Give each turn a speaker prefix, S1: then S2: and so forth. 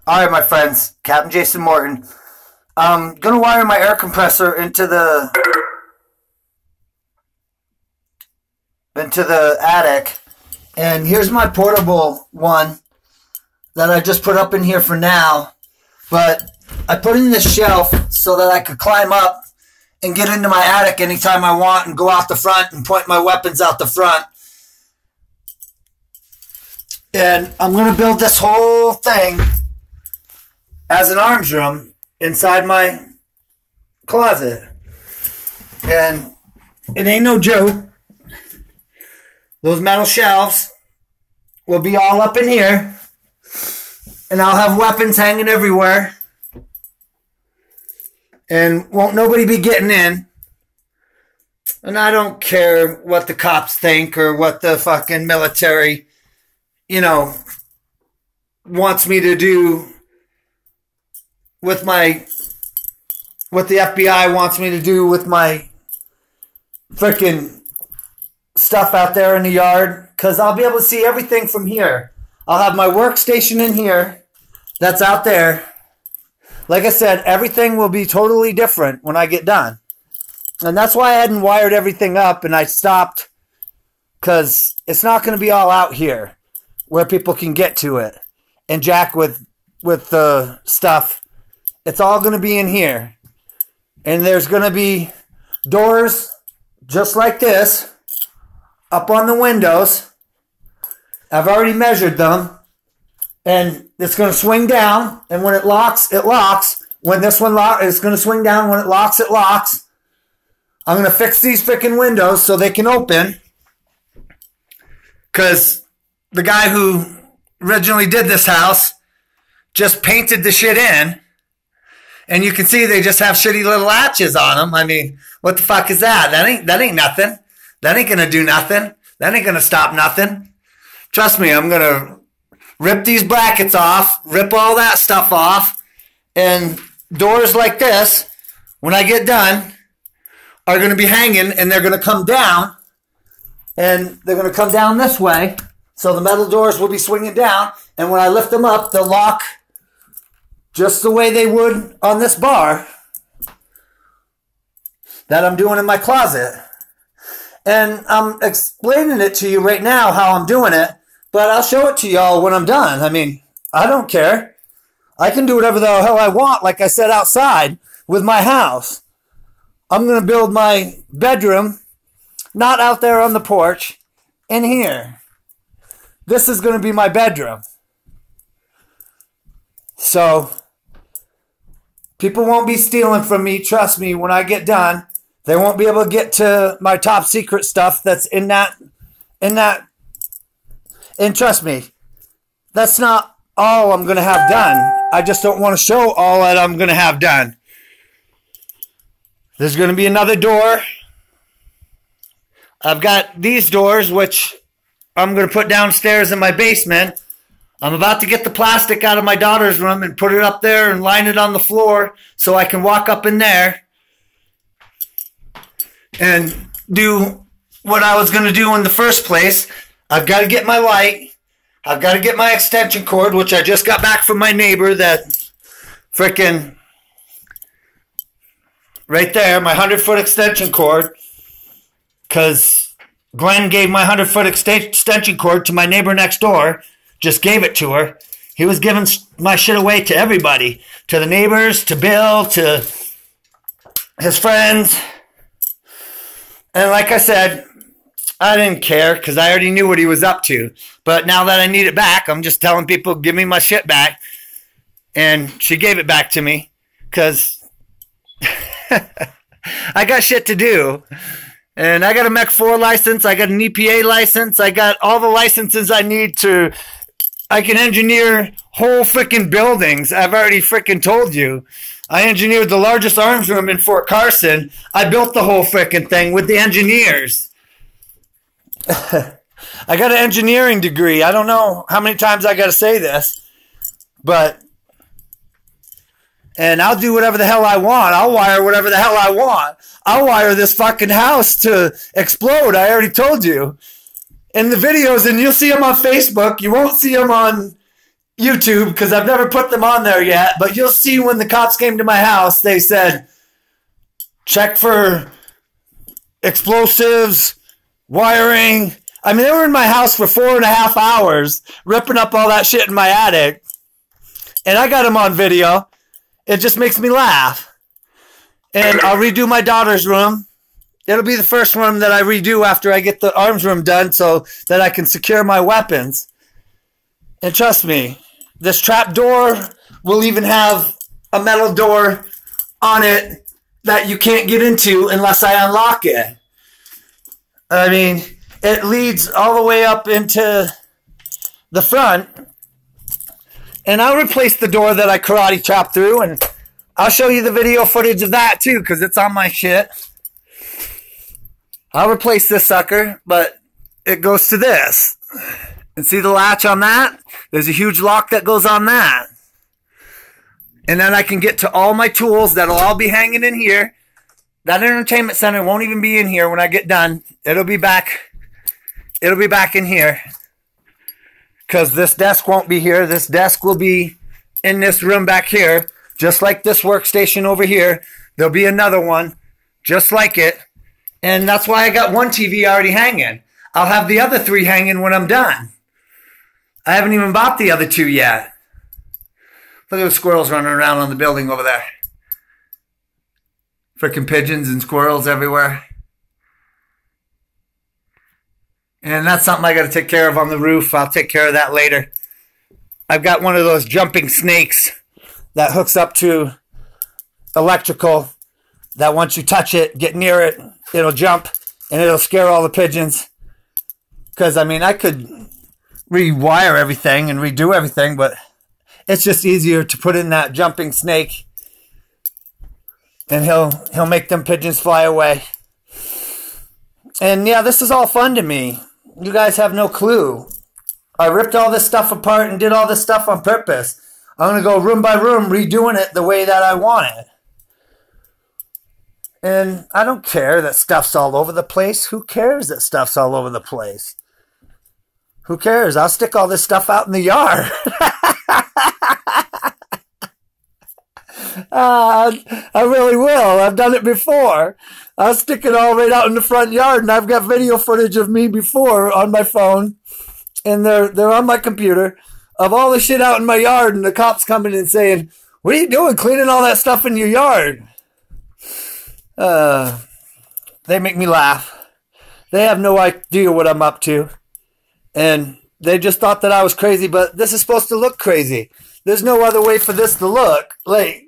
S1: Alright, my friends, Captain Jason Morton. I'm gonna wire my air compressor into the attic. And here's my portable one that I just put up in here for now. But I put in this shelf so that I could climb up and get into my attic anytime I want and go out the front and point my weapons out the front. And I'm going to build this whole thing as an arms room inside my closet. And it ain't no joke. Those metal shelves will be all up in here. And I'll have weapons hanging everywhere. And won't nobody be getting in. And I don't care what the cops think or what the fucking military, wants me to do with what the FBI wants me to do with my freaking stuff out there in the yard. Because I'll be able to see everything from here. I'll have my workstation in here that's out there. Like I said, everything will be totally different when I get done. And that's why I hadn't wired everything up and I stopped. Because it's not going to be all out here where people can get to it and jack with the stuff. It's all going to be in here. And there's going to be doors just like this up on the windows. I've already measured them. And it's going to swing down. And when it locks, it locks. When this one locks, it's going to swing down. When it locks, it locks. I'm going to fix these freaking windows so they can open. Because the guy who originally did this house just painted the shit in. And you can see they just have shitty little latches on them. I mean, what the fuck is that? That ain't nothing. That ain't going to do nothing. That ain't going to stop nothing. Trust me, I'm going to rip these brackets off, rip all that stuff off, and doors like this, when I get done, are going to be hanging, and they're going to come down, and they're going to come down this way, so the metal doors will be swinging down, and when I lift them up, they'll lock just the way they would on this bar that I'm doing in my closet. And I'm explaining it to you right now how I'm doing it, but I'll show it to y'all when I'm done. I mean, I don't care. I can do whatever the hell I want, like I said, outside with my house. I'm going to build my bedroom, not out there on the porch, in here. This is going to be my bedroom. So, people won't be stealing from me, trust me, when I get done. They won't be able to get to my top secret stuff that's in that. And trust me, that's not all I'm going to have done. I just don't want to show all that I'm going to have done. There's going to be another door. I've got these doors, which I'm going to put downstairs in my basement. I'm about to get the plastic out of my daughter's room and put it up there and line it on the floor so I can walk up in there and do what I was going to do in the first place. I've got to get my light. I've got to get my extension cord, which I just got back from my neighbor that frickin' right there, my 100-foot extension cord. Because Glenn gave my 100-foot extension cord to my neighbor next door. Just gave it to her. He was giving my shit away to everybody. To the neighbors, to Bill, to his friends. And like I said, I didn't care because I already knew what he was up to. But now that I need it back, I'm just telling people, give me my shit back. And she gave it back to me because I got shit to do. And I got a MEC 4 license. I got an EPA license. I got all the licenses I need to... I can engineer whole freaking buildings. I've already freaking told you. I engineered the largest arms room in Fort Carson. I built the whole freaking thing with the engineers. I got an engineering degree. I don't know how many times I got to say this. And I'll do whatever the hell I want. I'll wire whatever the hell I want. I'll wire this fucking house to explode. I already told you. In the videos, and you'll see them on Facebook. You won't see them on YouTube because I've never put them on there yet. But you'll see when the cops came to my house, they said, check for explosives, wiring. I mean, they were in my house for 4.5 hours, ripping up all that shit in my attic. And I got them on video. It just makes me laugh. And I'll redo my daughter's room. It'll be the first room that I redo after I get the arms room done so that I can secure my weapons. And trust me, this trap door will even have a metal door on it that you can't get into unless I unlock it. I mean, it leads all the way up into the front. And I'll replace the door that I karate chopped through, and I'll show you the video footage of that too, because it's on my shit. I'll replace this sucker, but it goes to this. And see the latch on that? There's a huge lock that goes on that. And then I can get to all my tools that'll all be hanging in here. That entertainment center won't even be in here when I get done. It'll be back in here. Because this desk won't be here. This desk will be in this room back here. Just like this workstation over here. There'll be another one just like it. And that's why I got one TV already hanging. I'll have the other 3 hanging when I'm done. I haven't even bought the other 2 yet. Look at the squirrels running around on the building over there. Freaking pigeons and squirrels everywhere. And that's something I got to take care of on the roof. I'll take care of that later. I've got one of those jumping snakes that hooks up to electrical, that once you touch it, get near it, it'll jump and it'll scare all the pigeons. Because, I mean, I could rewire everything and redo everything, but it's just easier to put in that jumping snake, and he'll make them pigeons fly away. And yeah, this is all fun to me. You guys have no clue. I ripped all this stuff apart and did all this stuff on purpose. I'm going to go room by room redoing it the way that I want it. And I don't care that stuff's all over the place. Who cares that stuff's all over the place? Who cares? I'll stick all this stuff out in the yard. I really will. I've done it before. I'll stick it all right out in the front yard, and I've got video footage of me before on my phone, and they're on my computer, of all the shit out in my yard, and the cops coming and saying, "What are you doing cleaning all that stuff in your yard?" They make me laugh. They have no idea what I'm up to. And they just thought that I was crazy, but this is supposed to look crazy. There's no other way for this to look. Like,